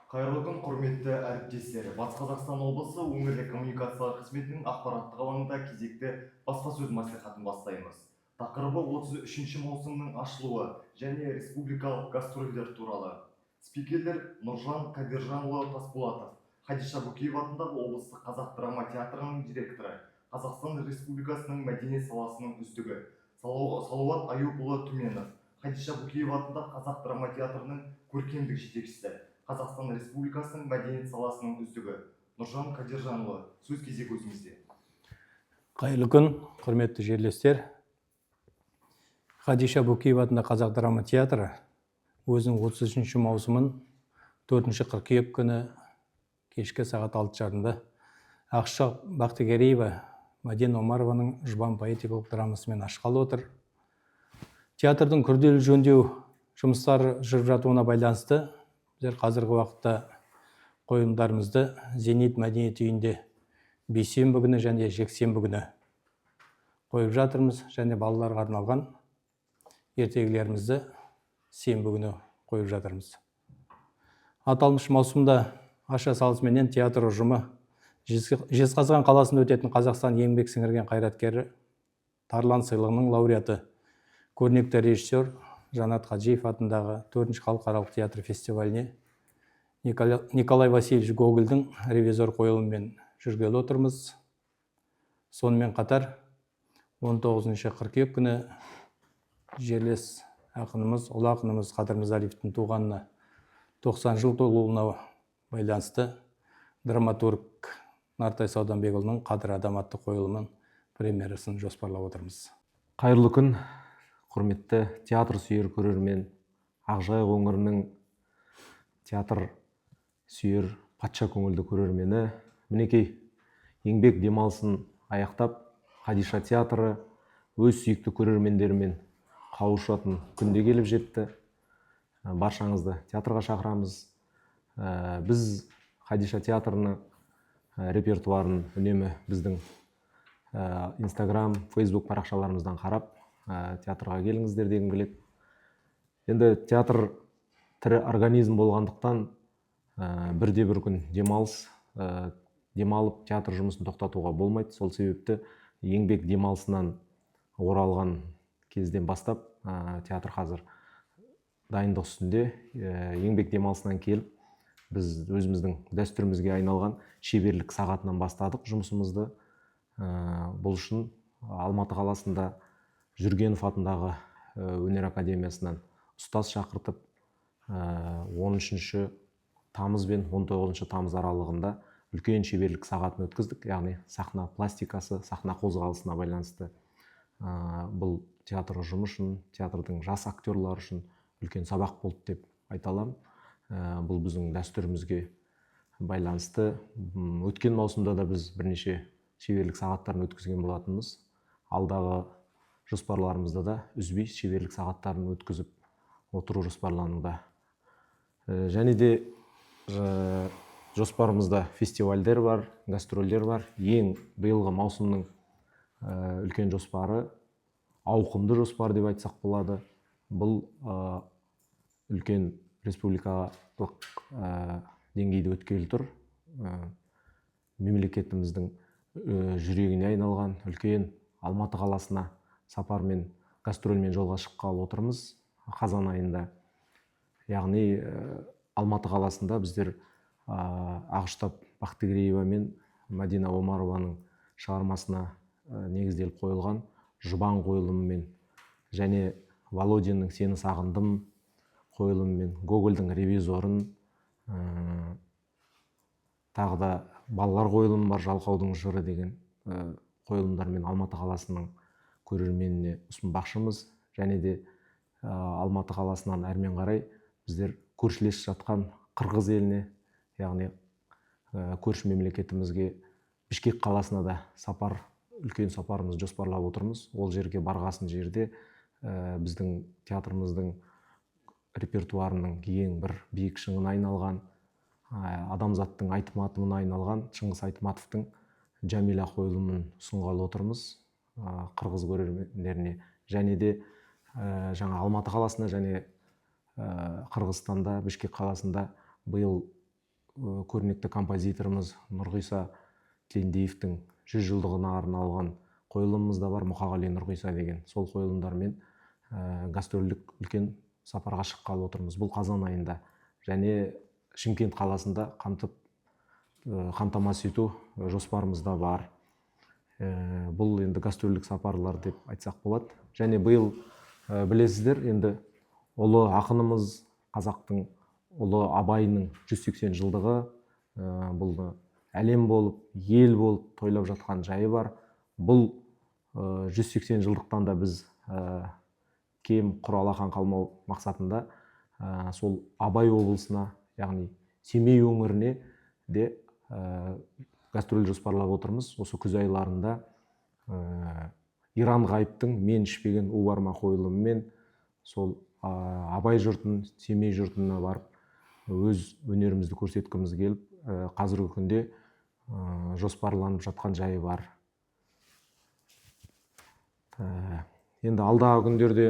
Қайырлы күн, құрметті әріптестер. Батыс Қазақстан облысы өңірлік коммуникациялар қызметінің ақпараттық алаңында кезекті баспасөз мәслихатын бастаймыз. Тақырыбы 33-ші маусымның ашылуы және республикалық гастрольдер туралы. Спикерлер Нұржан Кадержанұлы Тасболатов, Хадиша Бөкеева атындағы облыстық қазақ драма театрының директоры, Қазақстан Республикасының мәдениет саласының үздігі, Салауат Аюпұлы Түменов, Хадиша Бөкеева атындағы қазақ драма театрының көркемдік жетекшісі, Қазақстан Республикасының мәдениет саласының үздігі Нұржан Кадержанұлы, сөз кезегі өзіңізде. Қайырлы күн, құрметті жерлестер. Хадиша Бөкеева атындағы қазақ драма театры өзінің 33-ші маусымын 4 қыркүйек күні кешкі сағат 6:30-да Ақшақ Бақтыгереева, Мадина Омарованың Жұбан поэтикалық драмасымен ашқалы отыр. Театрдың күрделі жөндеу жұмыстары жүріп жатуына байланысты біздер қазіргі уақытта қойылымдарымызды Зенит мәдениет үйінде бейсенбі күні және жексенбі күні қойып жатырмыз, және балаларға арналған ертегілерімізді сенбі күні қойып жатырмыз. Аталмыш маусымда аша салысыменен театр ұжымы Жезқазған қаласында өтетін Қазақстан еңбек сіңірген қайраткері, Тарлан сыйлығының лауреаты, көрнекті режиссер Жанат Хаджиев атындағы 4-ші халықаралық театр фестиваліне Николай Васильевич Гогольдің ревизор қойылымымен жүргелі отырмыз. Сонымен қатар 19 қыркүйек күні жерлес ақынымыз, ұлы ақынымыз Қадыр Мырзалиевтің туғанына 90 жыл толуына байланысты драматург Нартай Сауданбекұлының Қадыр адам атты қойылымын премьерасын жоспарлап отырмыз. Қайырлы күн, құрметті театр сүйер көрермен, Ақжайық өңірінің театр сүйер патша көңілді көрермені. Мінекей, еңбек демалысын аяқтап, Хадиша театры өз сүйікті көрермендерімен қауышатын күнде келіп жетті. Баршаңызды театрға шақырамыз. Біз Хадиша театрының репертуарын үнемі біздің Instagram, Facebook парақшаларымыздан қарап, театрға келіңіздер дегім келеді. Енді театр тірі организм болғандықтан бірде-бір күн демалып театр жұмысын тоқтатуға болмайды. Сол себепті еңбек демалысынан оралған кезден бастап театр қазір дайындық үстінде. Еңбек демалысынан келіп, біз өзіміздің дәстүрімізге айналған шеберлік сағатынан бастадық жұмысымызды. Бұл үшін Алматы қаласында Жүргенов атындағы өнер академиясынан ұстаз шақыртып, 13 тамыз бен 19 тамыз аралығында үлкен шеберлік сағатын өткіздік. Яғни сахна пластикасы, сахна қозғалысына байланысты. Бұл театр ұжымы үшін, театрдың жас актерлар үшін үлкен сабақ болды деп айта аламын. Бұл біздің дәстүрімізге байланысты. Өткен маусымда да біз бірнеше шеберлік сағаттарын өткізген болатынбыз. Алдағы жоспарларымызда да үзбей шеберлік сағаттарын өткізіп отыру жоспарлануда. Және де жоспарымызда фестивальдер бар, гастрольдер бар. Ең биылғы маусымның үлкен жоспары, ауқымды жоспар деп айтсақ болады. Бұл үлкен республикалық деңгейде өткелі тұр. Мемлекетіміздің жүрегіне айналған үлкен Алматы қаласына сапармен, гастрольмен жолға шыққалы отырмыз қазан айында. Яғни Алматы қаласында біздер Ақшақ Бақтыгереева мен Мадина Омарованың шығармасына негізделіп қойылған Жұбан қойылымымен және Володиннің Сені сағындым қойылымымен, Гогольдің ревизорын, тағы да балалар қойылымы бар, Жалқаудың жыры деген қойылымдармен Алматы қаласының көрерменіне ұсынбақшымыз. Және де Алматы қаласынан әрмен қарай біздер көршілес жатқан Қырғыз еліне, яғни көрші мемлекетімізге Бішкек қаласына да үлкен сапарымыз жоспарлап отырмыз. Ол жерге барғасын жерде біздің театрымыздың репертуарының ең бір биік шыңына айналған, адамзаттың айтматымына айналған Шыңғыс Айтматовтың Жәмила қойылымын ұсынғалы отырмыз қырғыз көрермендеріне. Және де жаңа Алматы қаласында және Қырғызстанда, Бішкек қаласында биыл көрнекті композиторымыз Нұрғиса Тілендиевтің 100 жылдығына арналған қойылымымыз да бар, Мұқағали Нұрғиса деген. Сол қойылымдармен гастрольдік үлкен сапарға шыққалы отырмыз. Бұл қазан айында және Шымкент қаласында қамтамасыз ету жоспарымызда бар. Бұл енді гастрольдік сапарлар деп айтсақ болады. Және биыл білесіздер, енді ұлы ақынымыз, қазақтың ұлы Абайының 180 жылдығы, бұл әлем болып, ел болып тойлап жатқан жайы бар. Бұл 180 жылдықтан да біз кем құр алақан қалмау мақсатында сол Абай облысына, яғни Семей өңіріне де гастроль жоспарлап отырмыз. Осы күз айларында Иран Ғайыптың «Мен ішпеген у бар ма» қойылымымен сол Абай жұртын, Семей жұртына барып өз өнерімізді көрсеткіміз келіп, қазіргі күнде жоспарланып жатқан жайы бар. Енді алдағы күндерде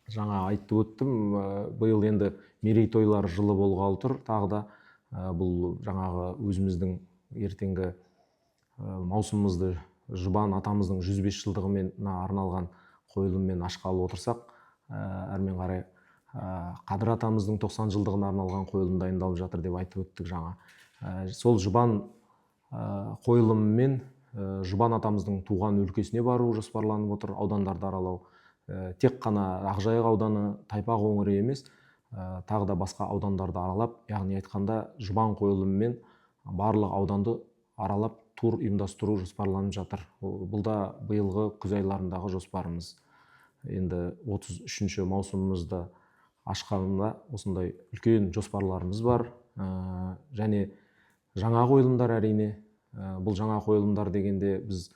жаңа айтып өттім, биыл енді мерейтойлар жылы болғалы тұр. Тағы да бұл жаңағы өзіміздің ертеңгі маусымымызды Жұбан атамыздың 105 жылдығымен арналған қойылыммен ашқалы отырсақ, әрмен қарай Қадыр атамыздың 90 жылдығына арналған қойылым дайындалып жатыр деп айтып өттік жаңа. Сол Жұбан қойылымымен Жұбан атамыздың туған өлкесіне бару жоспарланып отыр, аудандарды аралау. Тек қана Ақжайық ауданы, Тайпақ өңірі емес, тағы да басқа аудандарды аралап, яғни айтқанда Жұбан қойылымымен барлық ауданды аралап тур ұйымдастыру жоспарланып жатыр. Бұл да биылғы күз айларындағы жоспарымыз. Енді 33-ші маусымымызды ашқанында осындай үлкен жоспарларымыз бар. Және жаңа қойылымдар әрине. Бұл жаңа қойылымдар дегенде біз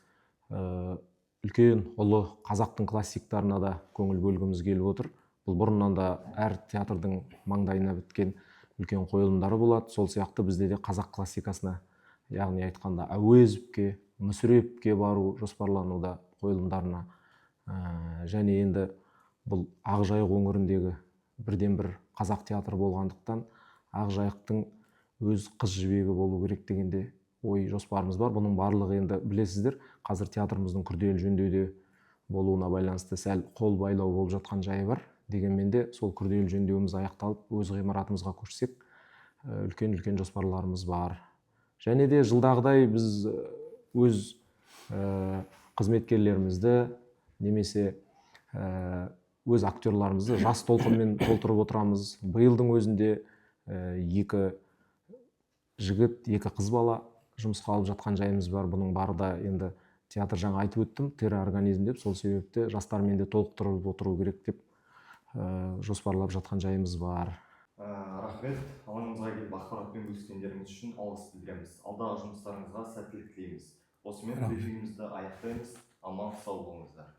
үлкен ұлы қазақтың классиктарына да көңіл бөлгіміз келіп отыр. Бұл бұрыннан да әр театрдың маңдайына біткен үлкен қойылымдары болады. Сол сияқты бізде де қазақ классикасына, яғни айтқанда Әуезовке, Мүсіреповке бару жоспарлануда қойылымдарына. Және енді бұл Ақжайық өңіріндегі бірден бір қазақ театры болғандықтан Ақжайықтың өз қыз жібегі болу керек дегенде ой жоспарымыз бар. Бұның барлығы енді білесіздер, қазір театрымыздың күрделі жөндеуде болуына байланысты сәл қол байлау болып жатқан жайы бар. Дегенмен де сол күрделі жөндеуіміз аяқталып, өз ғимаратымызға көшсек, үлкен жоспарларымыз бар. Және де жылдағыдай біз өз қызметкерлерімізді немесе өз актерларымызды жас толқынмен толтырып отырамыз. Биылдың өзінде 2 жігіт, 2 қыз бала жұмысқа алып жатқан жайымыз бар. Бұның бары да енді театр жаңа айтып өттім, терроорганизм деп, сол себепті жастармен де толықтырып отыру керек деп жоспарлап жатқан жайымыз бар. Рахмет, алаңымызға келіп ақпаратпен бөліскендеріңіз үшін алғыс білдіреміз. Алдағы жұмыстарыңызға сәттілік тілейміз. Осымен брифингімізді аяқтаймыз. Аман сау болыңыздар.